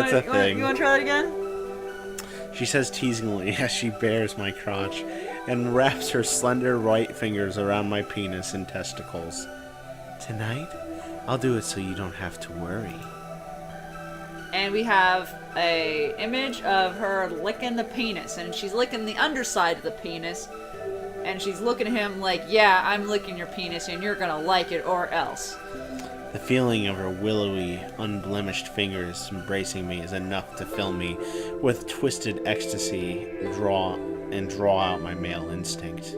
That's a thing. You want to try that again? She says teasingly as she bares my crotch and wraps her slender white fingers around my penis and testicles. Tonight, I'll do it so you don't have to worry. And we have a image of her licking the penis, and she's licking the underside of the penis, and she's looking at him like, yeah, I'm licking your penis, and you're gonna like it or else. The feeling of her willowy, unblemished fingers embracing me is enough to fill me with twisted ecstasy, draw out my male instinct.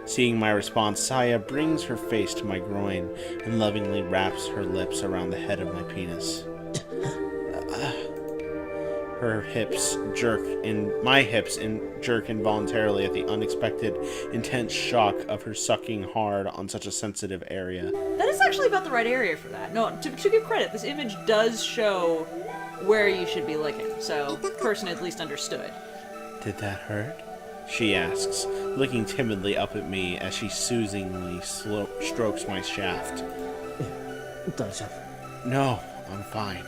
Seeing my response, Saya brings her face to my groin and lovingly wraps her lips around the head of my penis. Her hips jerk involuntarily at the unexpected, intense shock of her sucking hard on such a sensitive area. That is actually about the right area for that. No, to give credit, this image does show where you should be licking, so the person at least understood. Did that hurt? She asks, looking timidly up at me as she soothingly strokes my shaft. No, I'm fine.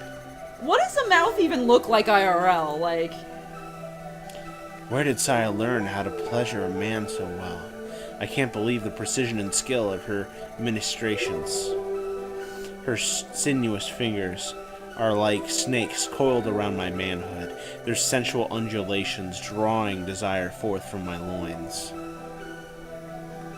What does the mouth even look like IRL? Like, where did Saya learn how to pleasure a man so well? I can't believe the precision and skill of her ministrations. Her sinuous fingers are like snakes coiled around my manhood, their sensual undulations drawing desire forth from my loins.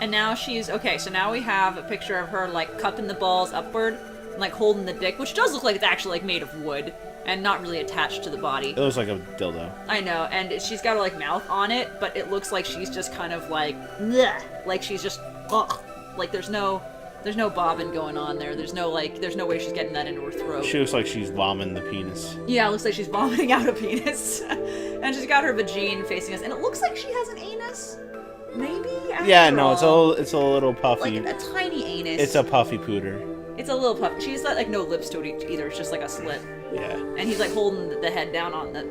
And now she's, okay, so now we have a picture of her, like, cupping the balls upward, and, like, holding the dick, which does look like it's actually, like, made of wood, and not really attached to the body. It looks like a dildo. I know, and she's got her, like, mouth on it, but it looks like she's just kind of, like, bleh, like she's just, ugh. Like, there's no bobbing going on there. There's no way she's getting that into her throat. She looks like she's vomiting the penis. Yeah, it looks like she's vomiting out a penis. And she's got her vagine facing us, and it looks like she has an anus. Maybe? Yeah, no, it's a little puffy. Like a tiny anus. It's a puffy pooter. It's a little puffy. She's got, like, no lips to it either. It's just like a slit. Yeah. And he's, like, holding the head down on the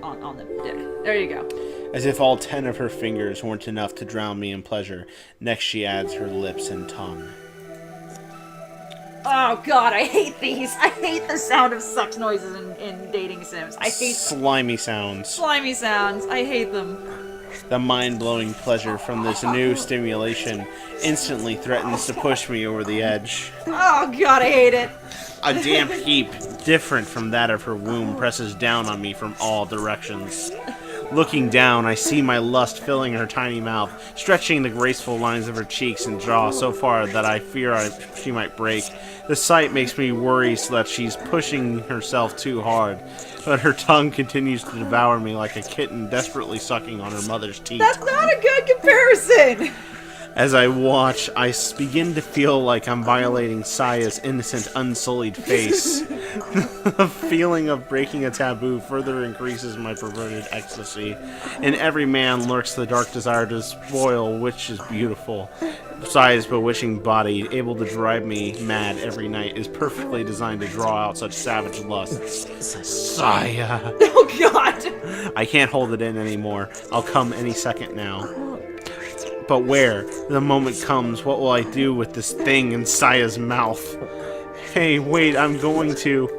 dick. There you go. As if all 10 of her fingers weren't enough to drown me in pleasure, next she adds her lips and tongue. Oh god, I hate these. I hate the sound of sex noises in dating sims. I hate slimy sounds. Slimy sounds. I hate them. The mind-blowing pleasure from this new stimulation instantly threatens to push me over the edge. Oh god, I hate it. A damp heap, different from that of her womb, presses down on me from all directions. Looking down, I see my lust filling her tiny mouth, stretching the graceful lines of her cheeks and jaw so far that I fear she might break. The sight makes me worry so that she's pushing herself too hard, but her tongue continues to devour me like a kitten desperately sucking on her mother's teeth. That's not a good comparison! As I watch, I begin to feel like I'm violating Saya's innocent, unsullied face. The feeling of breaking a taboo further increases my perverted ecstasy. In every man lurks the dark desire to spoil which is beautiful. Saya's bewitching body, able to drive me mad every night, is perfectly designed to draw out such savage lusts. Saya! Oh god! I can't hold it in anymore. I'll come any second now. But where? The moment comes, what will I do with this thing in Saya's mouth? Hey, wait, I'm going to...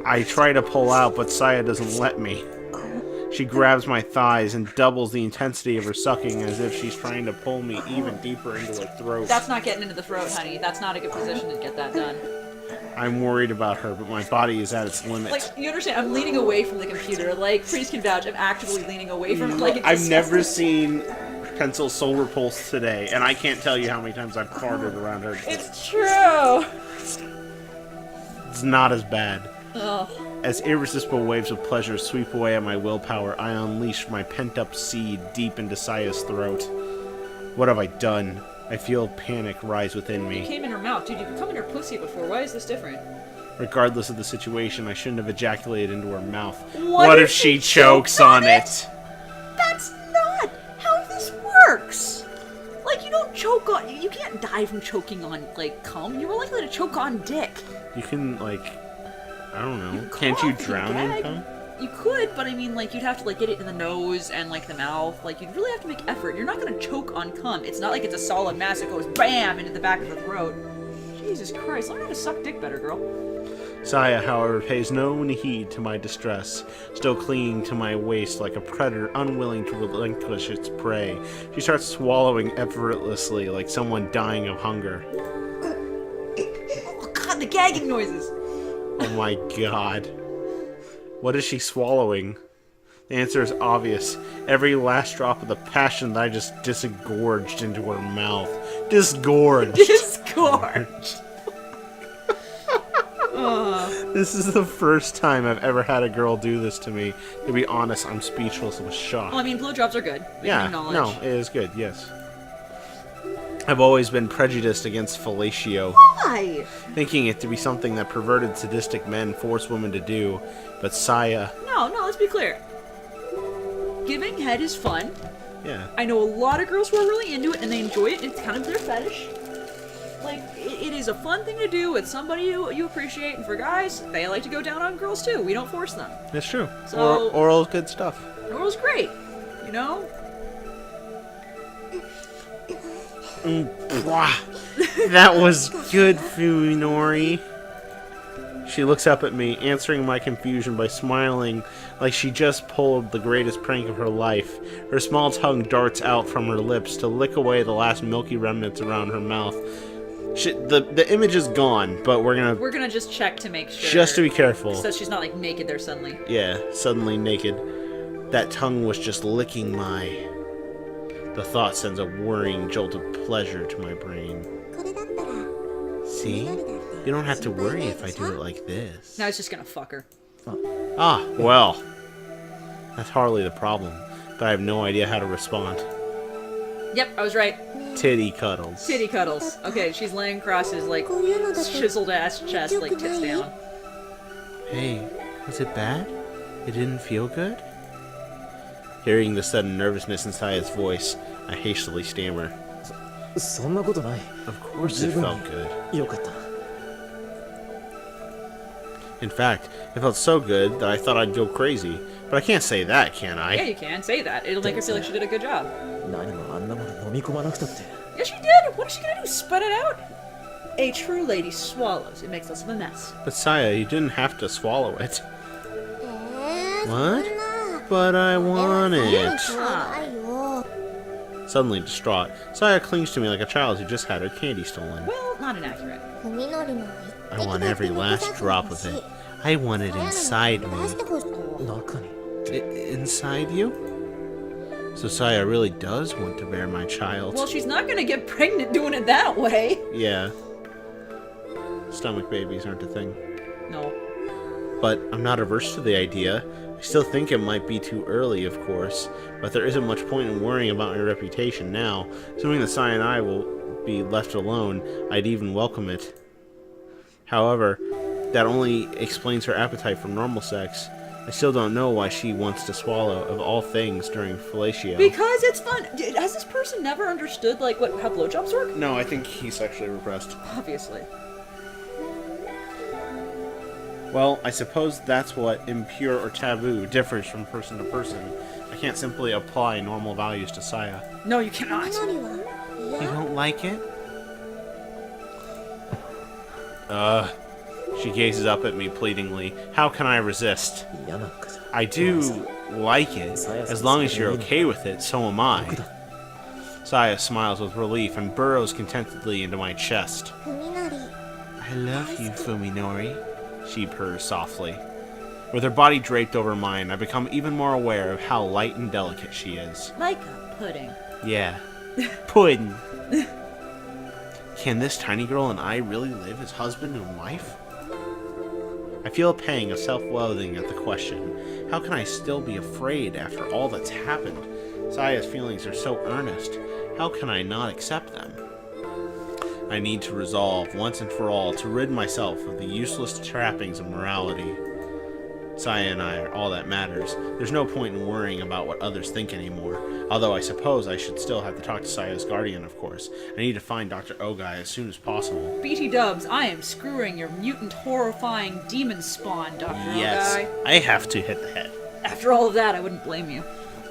I try to pull out, but Saya doesn't let me. She grabs my thighs and doubles the intensity of her sucking as if she's trying to pull me even deeper into her throat. That's not getting into the throat, honey. That's not a good position to get that done. I'm worried about her, but my body is at its limit. Like, you understand, I'm leaning away from the computer. Like, Priest can vouch, I'm actively leaning away from it. Like, it's I've never seen... Pencil Solar Pulse today, and I can't tell you how many times I've farted around her. It's true! It's not as bad. Ugh. As irresistible waves of pleasure sweep away at my willpower, I unleash my pent-up seed deep into Saya's throat. What have I done? I feel panic rise within me. You came in her mouth. Dude, you've come in her pussy before. Why is this different? Regardless of the situation, I shouldn't have ejaculated into her mouth. What if she chokes on it? That's not how this works! Like, you don't choke on... You can't die from choking on, like, cum. You're more likely to choke on dick. You can, like... I don't know. Can't you drown in cum? You could, but I mean, like, you'd have to, like, get it in the nose and, like, the mouth. Like, you'd really have to make effort. You're not gonna choke on cum. It's not like it's a solid mass that goes BAM into the back of the throat. Jesus Christ, learn how to suck dick better, girl. Saya, however, pays no heed to my distress, still clinging to my waist like a predator unwilling to relinquish its prey. She starts swallowing effortlessly like someone dying of hunger. Oh god, the gagging noises! Oh my god. What is she swallowing? The answer is obvious. Every last drop of the passion that I just disgorged into her mouth. Disgorged! Disgorged! This is the first time I've ever had a girl do this to me. To be honest, I'm speechless with shock. Well, I mean, blowjobs are good. We Yeah, can no, acknowledge. it is good, yes. I've always been prejudiced against fellatio, Why? thinking it to be something that perverted sadistic men force women to do, but Saya... No, let's be clear. Giving head is fun. Yeah. I know a lot of girls who are really into it and they enjoy it. It's kind of their fetish. Like, it is a fun thing to do with somebody you appreciate. And for guys, they like to go down on girls too. We don't force them. That's true. So- Oral's good stuff. Oral's great. You know? That was good, Fuminori. She looks up at me, answering my confusion by smiling like she just pulled the greatest prank of her life. Her small tongue darts out from her lips to lick away the last milky remnants around her mouth. The image is gone, but we're We're gonna just check to make sure. just to be careful. So she's not like naked there suddenly. Yeah, suddenly naked. That tongue was just licking my... The thought sends a worrying jolt of pleasure to my brain. See? You don't have to worry if I do it like this. Now it's just gonna fuck her. Ah, well. That's hardly the problem, but I have no idea how to respond. Yep, I was right. Titty cuddles. Titty cuddles. Okay, she's laying across his like chiseled ass chest, like tits down. Hey, was it bad? It didn't feel good? Hearing the sudden nervousness in Saya's voice, I hastily stammer. そんなことない。 Of course it felt good. よかった。 In fact, it felt so good that I thought I'd go crazy. But I can't say that, can Yeah, I? you can say that. It'll make her feel like she did a good job. 何もあんなもの飲み込まなくたって。 Yeah, she did. What is she gonna do? Spit it out? A true lady swallows. It makes less of a mess. But Saya, you didn't have to swallow it. What? But I want it. Suddenly distraught, Saya clings to me like a child who just had her candy stolen. Well, not inaccurate. I want every last drop of it. I want it inside me. 中に。 Inside you? So Saya really does want to bear my child. Well, she's not gonna get pregnant doing it that way. Yeah. Stomach babies aren't a thing. No. But I'm not averse to the idea. I still think it might be too early, of course, but there isn't much point in worrying about my reputation now. Assuming that Sai and I will be left alone, I'd even welcome it. However, that only explains her appetite for normal sex. I still don't know why she wants to swallow, of all things, during fellatio. Because it's fun. Has this person never understood like how blowjobs work? No, I think he's sexually repressed. Obviously. Well, I suppose that's what impure or taboo differs from person to person. I can't simply apply normal values to Saya. No, you cannot. You don't like it? She gazes up at me pleadingly. How can I resist? 嫌なんかじゃ。 I do like it. As long as you're okay with it, so am I. Saya smiles with relief and burrows contentedly into my chest. I love you, Fuminori, she purrs softly. With her body draped over mine, I become even more aware of how light and delicate she is. Like a pudding. Yeah. Pudding. Can this tiny girl and I really live as husband and wife? I feel a pang of self-loathing at the question. How can I still be afraid after all that's happened? Saya's feelings are so earnest. How can I not accept them? I need to resolve, once and for all, to rid myself of the useless trappings of morality. Saya and I are all that matters. There's no point in worrying about what others think anymore. Although I suppose I should still have to talk to Saya's guardian, of course. I need to find Dr. Ogai as soon as possible. BT Dubs, I am screwing your mutant horrifying demon spawn, Dr. Yes, Ogai. I have to hit the head. After all of that, I wouldn't blame you.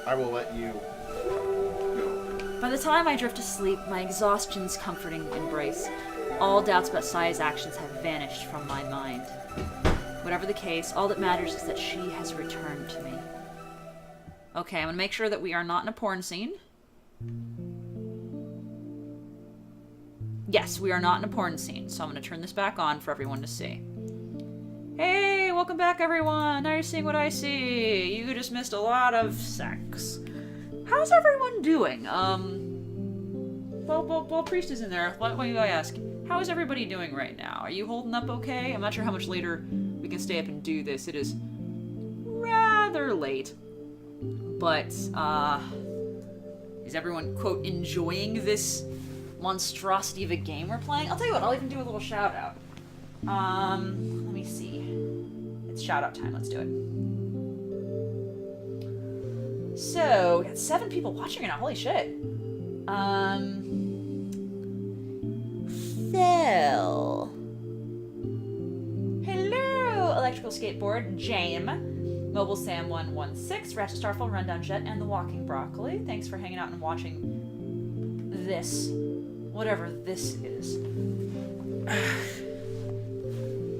I will let you go. By the time I drift to sleep, my exhaustion's comforting embrace. All doubts about Saya's actions have vanished from my mind. Whatever the case, all that matters is that she has returned to me. Okay, I'm gonna make sure that we are not in a porn scene. Yes, we are not in a porn scene, so I'm gonna turn this back on for everyone to see. Hey, welcome back everyone! Now you're seeing what I see! You just missed a lot of sex. How's everyone doing? Well, Priest is in there. What do I ask? How is everybody doing right now? Are you holding up okay? I'm not sure how much later we can stay up and do this. It is rather late. But, is everyone, quote, enjoying this monstrosity of a game we're playing? I'll tell you what, I'll even do a little shout out. Let me see. It's shout out time, let's do it. So, we got 7 people watching right now, holy shit. Phil. Hello, Electrical Skateboard, Jame, Mobile Sam 116, Ratchet Starfall, Rundown Jet, and The Walking Broccoli. Thanks for hanging out and watching this. Whatever this is.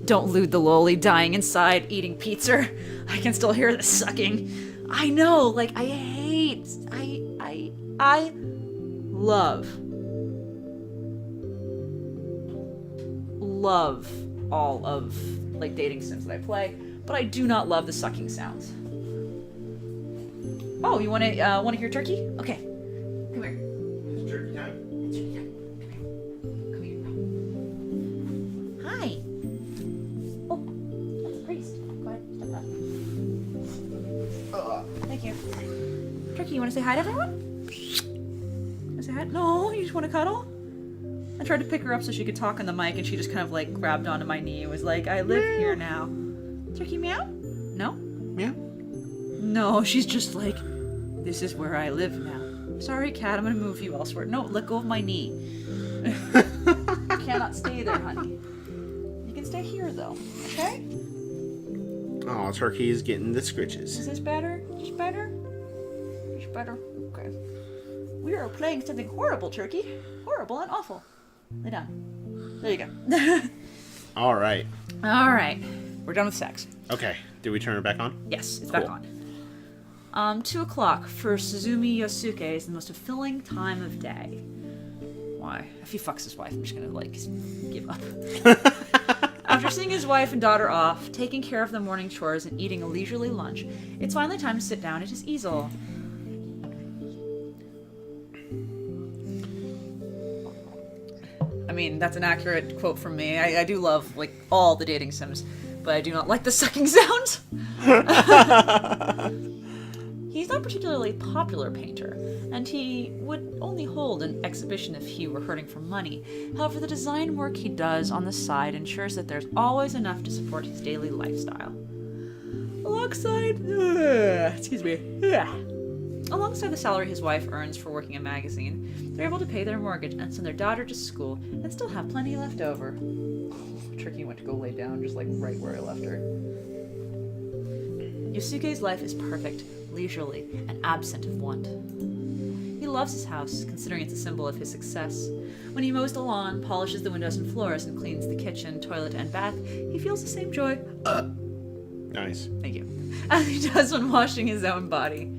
Don't lewd the lowly, dying inside, eating pizza. I can still hear the sucking. I know, like, I love all of, like, dating sims that I play, but I do not love the sucking sounds. Oh, you wanna hear turkey? Okay. Come here. It's turkey time. Come here, bro. Hi. Oh, that's a priest. Go ahead, step up. Thank you. Turkey, you wanna say hi to everyone? Wanna say hi? No, you just wanna cuddle? I tried to pick her up so she could talk on the mic, and she just kind of, like, grabbed onto my knee and was like, I live here now. Turkey meow? No? Meow. No, she's just like, this is where I live now. Sorry, cat, I'm gonna move you elsewhere. No, let go of my knee. You cannot stay there, honey. You can stay here, though. Okay? Oh, turkey is getting the Is scritches. this better? Is this better? It's better? Okay. We are playing something horrible, Turkey. Horrible and awful. Lay down. There you go. All right. Alright. We're done with sex. Okay. Did we turn it back on? Yes, it's Cool. back on. 2 o'clock for Suzumi Yosuke is the most fulfilling time of day. Why? If he fucks his wife, I'm just gonna, like, give up. After seeing his wife and daughter off, taking care of the morning chores, and eating a leisurely lunch, it's finally time to sit down at his easel. I mean, that's an accurate quote from me. I do love, like, all the dating sims, but I do not like the sucking sound. He's not a particularly popular painter, and he would only hold an exhibition if he were hurting for money. However, the design work he does on the side ensures that there's always enough to support his daily lifestyle. Alongside the salary his wife earns for working a magazine, they're able to pay their mortgage and send their daughter to school and still have plenty left over. Turkey went to go lay down just like right where I left her. Yosuke's life is perfect, leisurely, and absent of want. He loves his house, considering it's a symbol of his success. When he mows the lawn, polishes the windows and floors, and cleans the kitchen, toilet, and bath, he feels the same joy Nice. Thank you. As he does when washing his own body.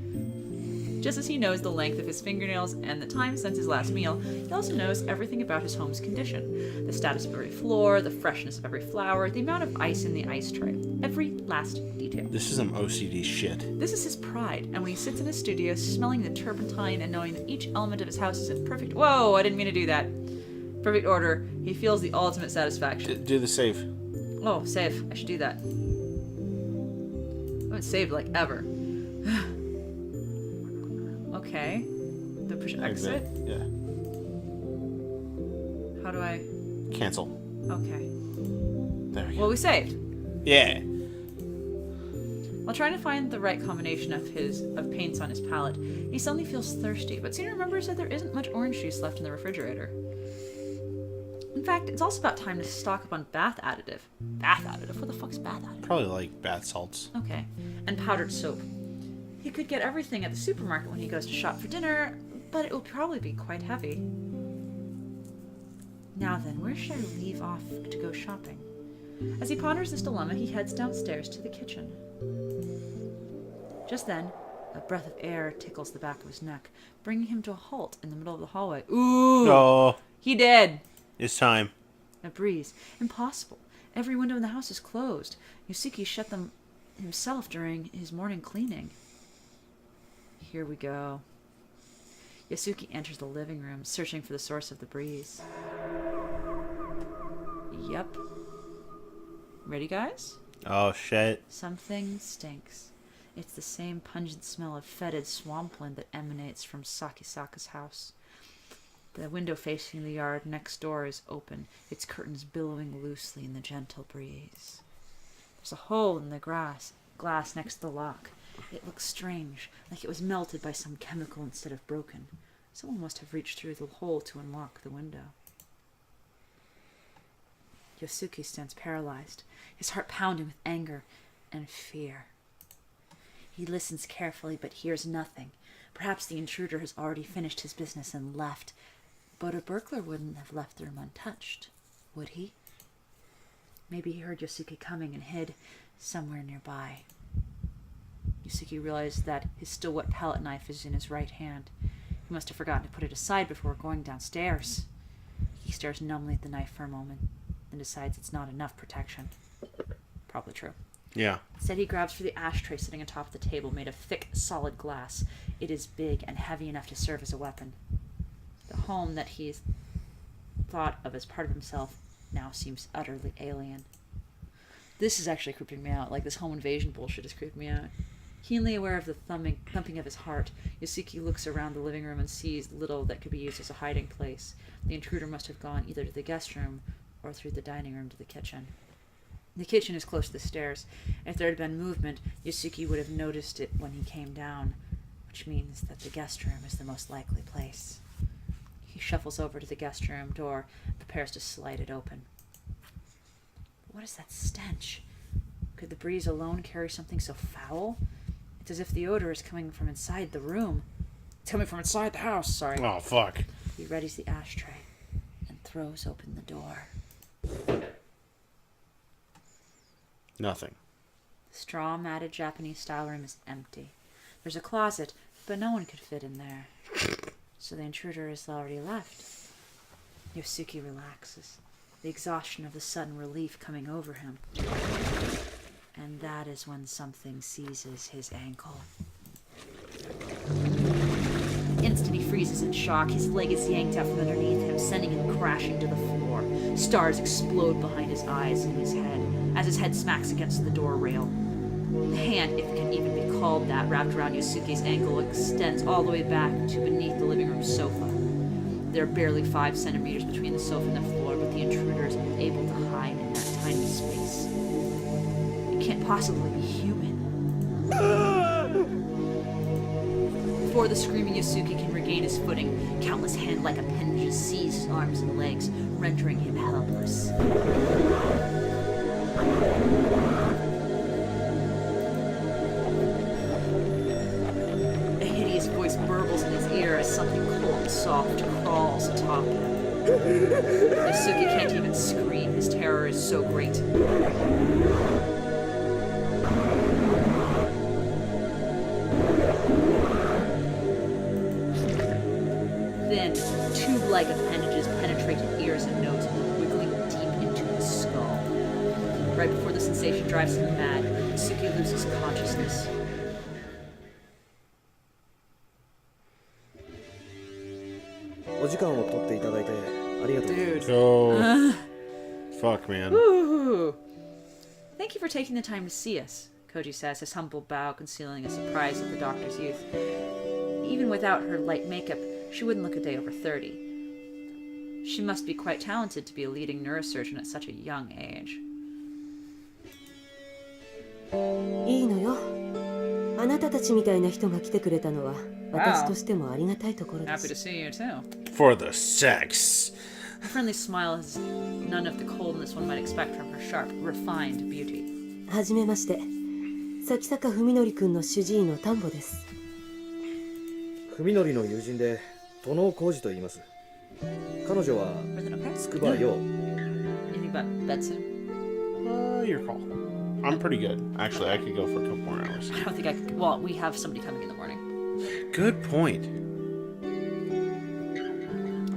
Just as he knows the length of his fingernails and the time since his last meal, he also knows everything about his home's condition. The status of every floor, the freshness of every flower, the amount of ice in the ice tray. Every last detail. This is some OCD shit. This is his pride, and when he sits in his studio, smelling the turpentine and knowing that each element of his house is in perfect— Whoa, I didn't mean to do that. Perfect order, he feels the ultimate satisfaction. Do the save. Oh, save. I should do that. I haven't saved, like, ever. Okay. The push exit? Yeah. How do I... Cancel. Okay. There we go. Well, we saved. Yeah. While trying to find the right combination of paints on his palette, he suddenly feels thirsty, but soon remembers that there isn't much orange juice left in the refrigerator. In fact, it's also about time to stock up on bath additive. Bath additive? What the fuck's bath additive? Probably like bath salts. Okay. And powdered soap. He could get everything at the supermarket when he goes to shop for dinner, but it will probably be quite heavy. Now then, where should I leave off to go shopping? As he ponders this dilemma, he heads downstairs to the kitchen. Just then, a breath of air tickles the back of his neck, bringing him to a halt in the middle of the hallway. Ooh! Oh, He did! it's time. A breeze. Impossible. Every window in the house is closed. Yosuke shut them himself during his morning cleaning. Here we go. Yosuke enters the living room, searching for the source of the breeze. Yep. Ready, guys? Oh, shit. Something stinks. It's the same pungent smell of fetid swampland that emanates from Sakisaka's house. The window facing the yard next door is open, its curtains billowing loosely in the gentle breeze. There's a hole in the glass next to the lock. It looks strange, like it was melted by some chemical instead of broken. Someone must have reached through the hole to unlock the window. Yosuke stands paralyzed, his heart pounding with anger and fear. He listens carefully but hears nothing. Perhaps the intruder has already finished his business and left. But a burglar wouldn't have left the room untouched, would he? Maybe he heard Yosuke coming and hid somewhere nearby. Yosuke realized that his still wet palette knife is in his right hand. He must have forgotten to put it aside before going downstairs. He stares numbly at the knife for a moment, then decides it's not enough protection. Probably true. Yeah. Instead, he grabs for the ashtray sitting atop the table, made of thick, solid glass. It is big and heavy enough to serve as a weapon. The home that he's thought of as part of himself now seems utterly alien. This is actually creeping me out. Like, this home invasion bullshit is creeping me out. Keenly aware of the thumping of his heart, Yosuke looks around the living room and sees little that could be used as a hiding place. The intruder must have gone either to the guest room or through the dining room to the kitchen. The kitchen is close to the stairs. If there had been movement, Yosuke would have noticed it when he came down, which means that the guest room is the most likely place. He shuffles over to the guest room door and prepares to slide it open. What is that stench? Could the breeze alone carry something so foul? It's as if the odor is coming from inside the room. It's coming from inside the house, sorry. Oh, fuck. He readies the ashtray and throws open the door. Nothing. The straw-matted Japanese-style room is empty. There's a closet, but no one could fit in there. So the intruder has already left. Yosuke relaxes, the exhaustion of the sudden relief coming over him. And that is when something seizes his ankle. Instantly he freezes in shock. His leg is yanked out from underneath him, sending him crashing to the floor. Stars explode behind his eyes and his head, as his head smacks against the door rail. The hand, if it can even be called that, wrapped around Yosuke's ankle extends all the way back to beneath the living room sofa. There are barely 5 centimeters between the sofa and the floor, but the intruder is able to hide in that tiny space. It can't possibly be human. Before the screaming Yosuke can regain his footing, countless hand-like appendages seize his arms and legs, rendering him helpless. A hideous voice burbles in his ear as something cold and soft crawls atop him. Yosuke can't even scream, his terror is so great. Thin, tube-like appendages penetrate his ears and nose, wiggling deep into his skull. Right before the sensation drives him mad, Yosuke loses consciousness. Dude. Oh. Fuck, man. Woo! Thank you for taking the time to see us, Koji says, his humble bow concealing a surprise at the doctor's youth. Even without her light makeup, she wouldn't look a day over 30. She must be quite talented to be a leading neurosurgeon at such a young age. いいのよ。あなたたちみたいな人が来てくれたのは私としてもありがたいところで Happy to す。 see you too. For the sex. Her friendly smile has none of the coldness one might expect from her sharp, refined beauty. はじめまして。崎坂文則くんの主治医の丹保です。文則の友人で、殿浩二と言います。彼女は Was it okay? 筑波よ Anything about bed soon? Your call. I'm pretty good. Actually, I could go for a couple more hours. I don't think I could. Well, we have somebody coming in the morning. Good point.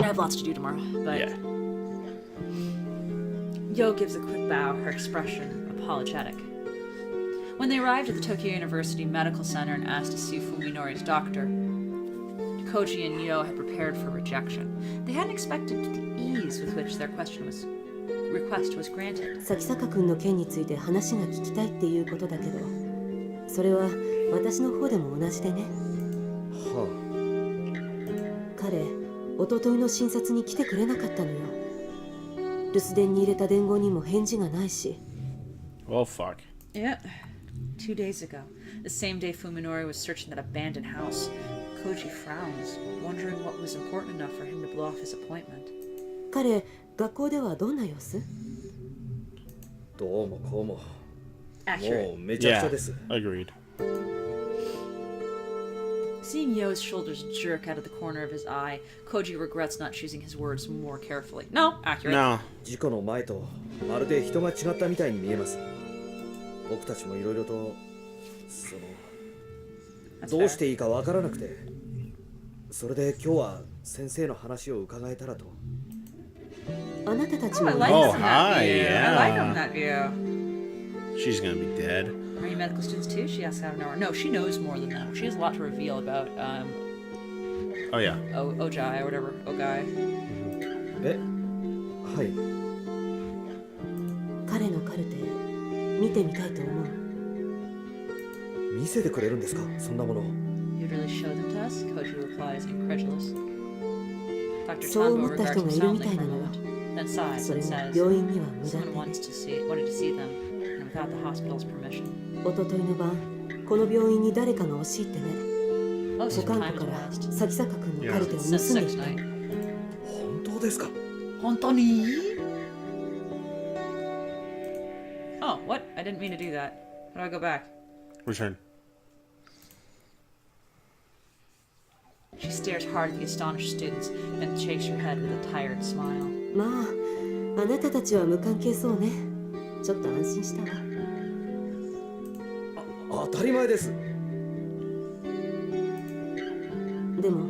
I have lots to do tomorrow, but Yeah. Yo gives a quick bow, her expression apologetic. When they arrived at the Tokyo University Medical Center and asked to see Fuminori's doctor, Koji and Yo had prepared for rejection. They hadn't expected the ease with which their request was granted. 咲坂君の件について話が聞きたいっていうことだけど、それは私の方でも同じでね。は彼、一昨日の診察に来てくれなかったのよ。留守電に入れた伝言にも返事がないし。Well, fuck. Yeah. 2 days ago, the same day Fuminori was searching that abandoned house, Koji frowns, wondering what was important enough for him to blow off his appointment. 彼、学校ではどんな様子？どうもこうも Accurate. もうめちゃくちゃ Yeah. です。 Agreed. Seeing Yo's shoulders jerk out of the corner of his eye, Koji regrets not choosing his words more carefully. No, accurate. No. 事故の前とまるで人が違ったみたいに見えます。僕たちもいろいろとThat's どうし fair. ていいかわからなくて、それで今日は先生の話を伺えたらと。あなたたち Oh, I も like Oh, him in that hi, view. I like him in yeah. that view. She's gonna be dead. Are you medical students too? She asks out of nowhere. No, she knows more than that. She has a lot to reveal about Oh, yeah. Ojai or whatever. Ogai. え、はい。彼のカルテ見てみたいと思う。見せてくれるんですか、そんなもの。 You'd really show them to us? Koji replies, incredulous. Dr. そう Tanbo 思った人 regards が him いるみ solemnly たい for な a のよ。 moment, then sighs それ and も says, 病院には無断 someone で wanted to see them, and without the hospital's permission. 一昨日の晩、この病院に誰かが押し入ってね。 Oh, 保 so 管 time 庫から has passed. 咲坂君のカルテを盗 Since んで sex きた。 night. 本当ですか。 Hontoni? Oh, what? I didn't mean to do that. How do I go back? Return. She stares hard at the astonished students and shakes her head with a tired smile. まあ、あなたたちは無関係そうね。ちょっと安心したわ。当たり前です。でも、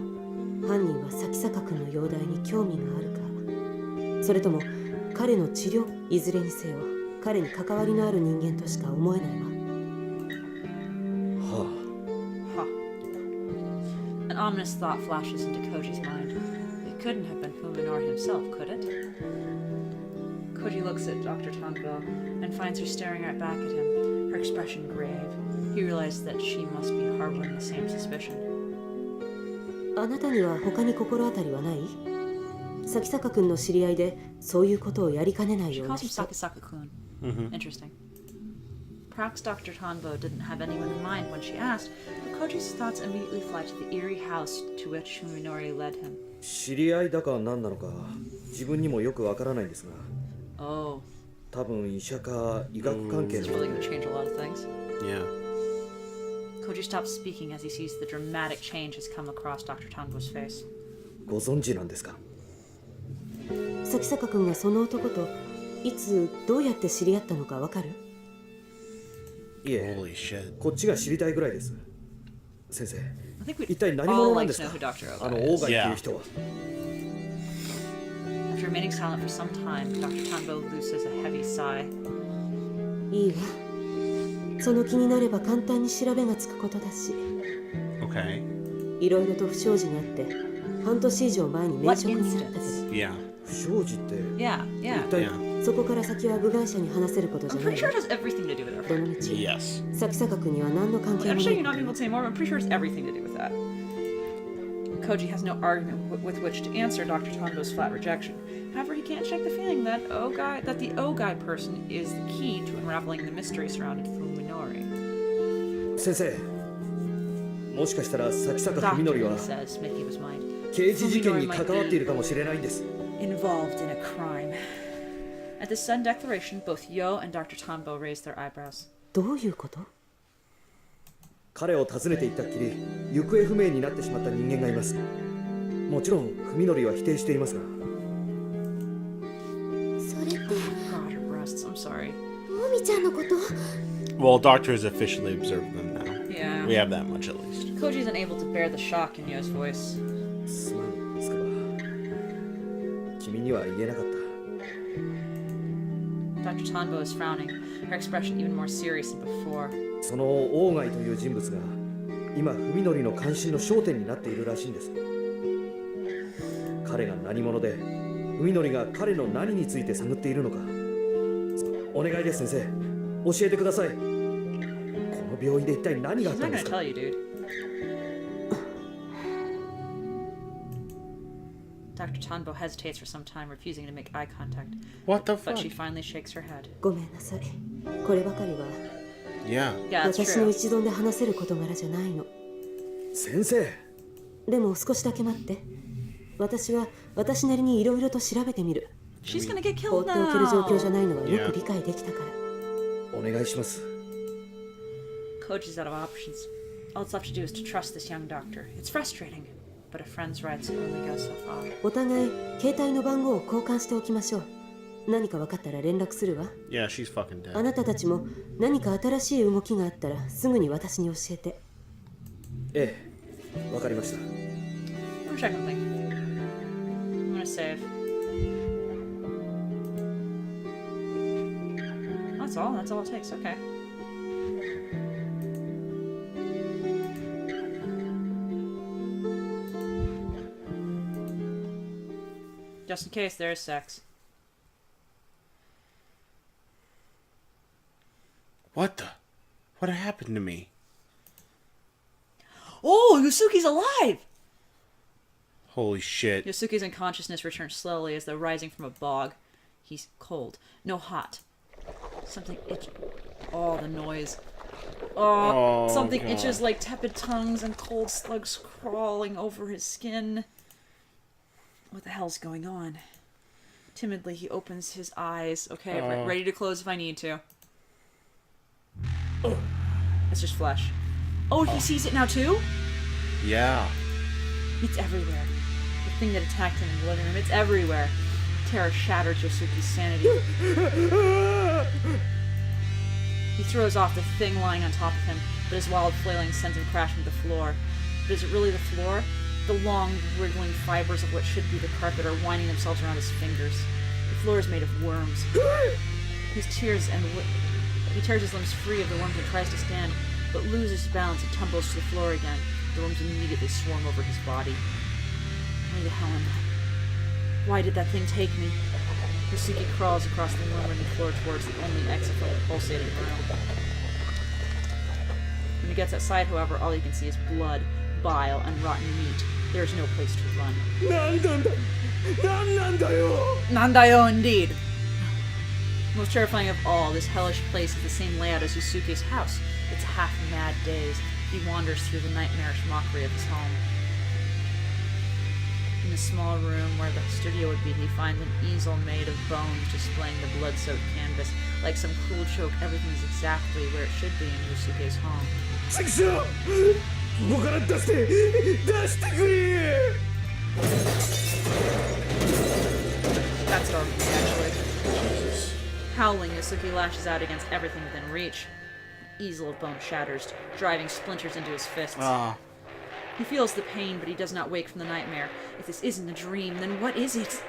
犯人は咲坂君の容体に興味があるか、それとも彼の治療、いずれにせよ、彼に関わりのある人間としか思えないわ。は Huh. An ominous thought flashes into Koji's mind. It couldn't have been Fuminori himself, could it? Koji looks at Dr. Tanbo and finds her staring right back at him, her expression grave. He realizes that she must be harboring the same suspicion. あなたには他に心当たりはない？咲坂君の知り合いでそういうことをやりかねない She ような calls him 人。 Sakasaka-kun. Mm-hmm. Interesting. Perhaps Dr. Tanbo didn't have anyone in mind when she asked, but Koji's thoughts immediately fly to the eerie house to which Fuminori led him. 知り合いだか何なのか自分にもよくわからないんですが、 Oh, 多分医者か医学関係 it's の。 really going to change a lot of things. Yeah. Koji stops speaking as he sees the dramatic change has come across Dr. Tanbo's face. ご存知なんですか。咲坂君がその男といつどうやって知り合ったのかわかる？いえ、 Holy shit. こっちが知りたいぐらいです。先生、 I think we'd 一体何 all 者なん like で to す know か who Dr. あの Ogai オー is. ガイっていう人は。 After remaining silent for some time, Dr. Tanbo looses a heavy sigh. いいわ。その気になれば簡単に調べがつくことだし、 Okay. いろいろと不祥事があって半年以上前に免職になったけど、 Yeah. 不祥事って Yeah, yeah. 一体 Yeah. そこから先は部外者に話せることじ I'm ゃな pretty い sure わ it。has everything to do with our ど friend. のみち Yes. 咲坂君には何の関係 I'm も sure な you're い not こと able to say more, but I'm pretty sure it's everything to do with that. Koji has no argument with which to answer Dr. Tanbo's flat rejection. However, he can't shake the feeling that the Ogai person is the key to unraveling the mystery surrounding Fuminori. 先生、もしかしたら咲坂文 Doctor, 則 he は says, making up his mind, 刑事事件に関わっているかもしれないんです。 involved in a crime. At this sudden declaration, both Yo and Dr. Tanbo raise their eyebrows. どういうこと？彼を訪ねていったっきり行方不明になってしまった人間がいます。もちろん文則は否定していますが、それって God, her breasts. I'm sorry. もみちゃんのこと？ Well, doctors officially observed them now. Yeah. We have that much at least. Koji's unable to bear the shock in Yo's voice. すまん、つくば。君には言えなかった。 Dr. Tanbo is frowning, her expression even more serious than before. その鴎外という人物が今文則の関心の焦点になっているらしいんです。彼が何者で文則が彼の何について探っているのか、お願いです先生、教えてください。この病院で一体何があっ She's たん not です gonna か？ tell you, dude. Dr. Tanbo hesitates for some time, refusing to make eye contact. What the But fuck? she finally shakes her head. ごめんなさい。こればかりは Yeah. Yeah, that's 私の true. 一存で話せる事柄じゃないの。先生、でも少しだけ待って。私は私なりにいろいろと調べてみる。 She's gonna get 放っ killed ておける状況じゃ now. ないのはよく理解できたから。お願いします。 Koji's out of options. All it's left to do is to trust this young doctor. It's frustrating, but a friend's rights only go so far. お互い携帯の番号を交換しておきましょう。何か分かったら連絡するわ。 Yeah, she's fucking あ dead. なたたちも何か新しい動きがあったらすぐに私に教えて。ええ、わかりました。 I'm gonna check something. I'm gonna save. That's all. That's all it takes. Okay. Just in case there is sex. What the? What happened to me? Oh, Yosuke's alive! Holy shit. Yosuke's unconsciousness returns slowly as though rising from a bog. He's cold. No hot. Something itch. Oh, the noise. Oh, Oh, something God. itches like tepid tongues and cold slugs crawling over his skin. What the hell's going on? Timidly, he opens his eyes. Okay, ready to close if I need to. It's just flesh. Oh, he sees it now too? Yeah. It's everywhere. The thing that attacked him in the living room, it's everywhere. Terror shatters Yosuke's sanity. He throws off the thing lying on top of him, but his wild flailing sends him crashing to the floor. But is it really the floor? The long, wriggling fibers of what should be the carpet are winding themselves around his fingers. The floor is made of worms. He tears his limbs free of the worms and tries to stand, but loses balance and tumbles to the floor again. The worms immediately swarm over his body. Where the hell am I? Why did that thing take me? Yosuke crawls across the worm-ridden floor towards the only exit from the pulsating room. When he gets outside, however, all he can see is blood, bile, and rotten meat. There is no place to run. なんだよ Nandayo indeed! Most terrifying of all, this hellish place is the same layout as Yosuke's house. It's a half-mad daze. He wanders through the nightmarish mockery of his home. In the small room where the studio would be, he finds an easel made of bones displaying the blood-soaked canvas. Like some cruel joke, everything is exactly where it should be in Yosuke's home. ちくしょうここから出してくれ That's dark, actually. Howling, Yosuke lashes out against everything within reach. The easel of bone shatters, driving splinters into his fists. Ah. He feels the pain, but he does not wake from the nightmare. If this isn't a dream, then what is it?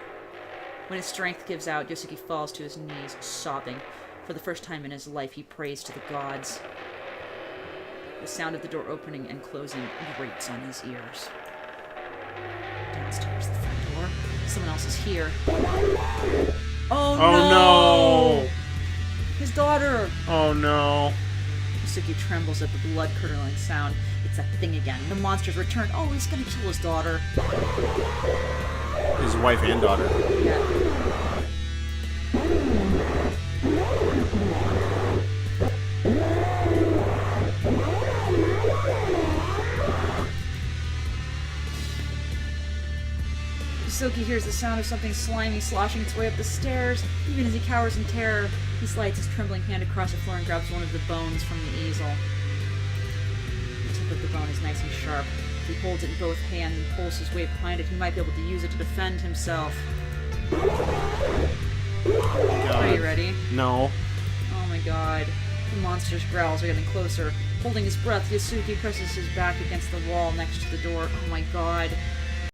When his strength gives out, Yosuke falls to his knees, sobbing. For the first time in his life, he prays to the gods. The sound of the door opening and closing grates on his ears. Downstairs, the front door. Someone else is here. Oh no! no! His daughter! Oh no. Yosuke trembles at the blood-curdling sound. It's that thing again. The monster's returned. Oh, he's gonna kill his daughter. His wife and daughter. Yeah. Yosuke hears the sound of something slimy sloshing its way up the stairs. Even as he cowers in terror, he slides his trembling hand across the floor and grabs one of the bones from the easel. The tip of the bone is nice and sharp. He holds it in both hands and pulls his weight behind it. He might be able to use it to defend himself. Are you ready? No. Oh my god. The monster's growls are getting closer. Holding his breath, Yasuki presses his back against the wall next to the door. Oh my god.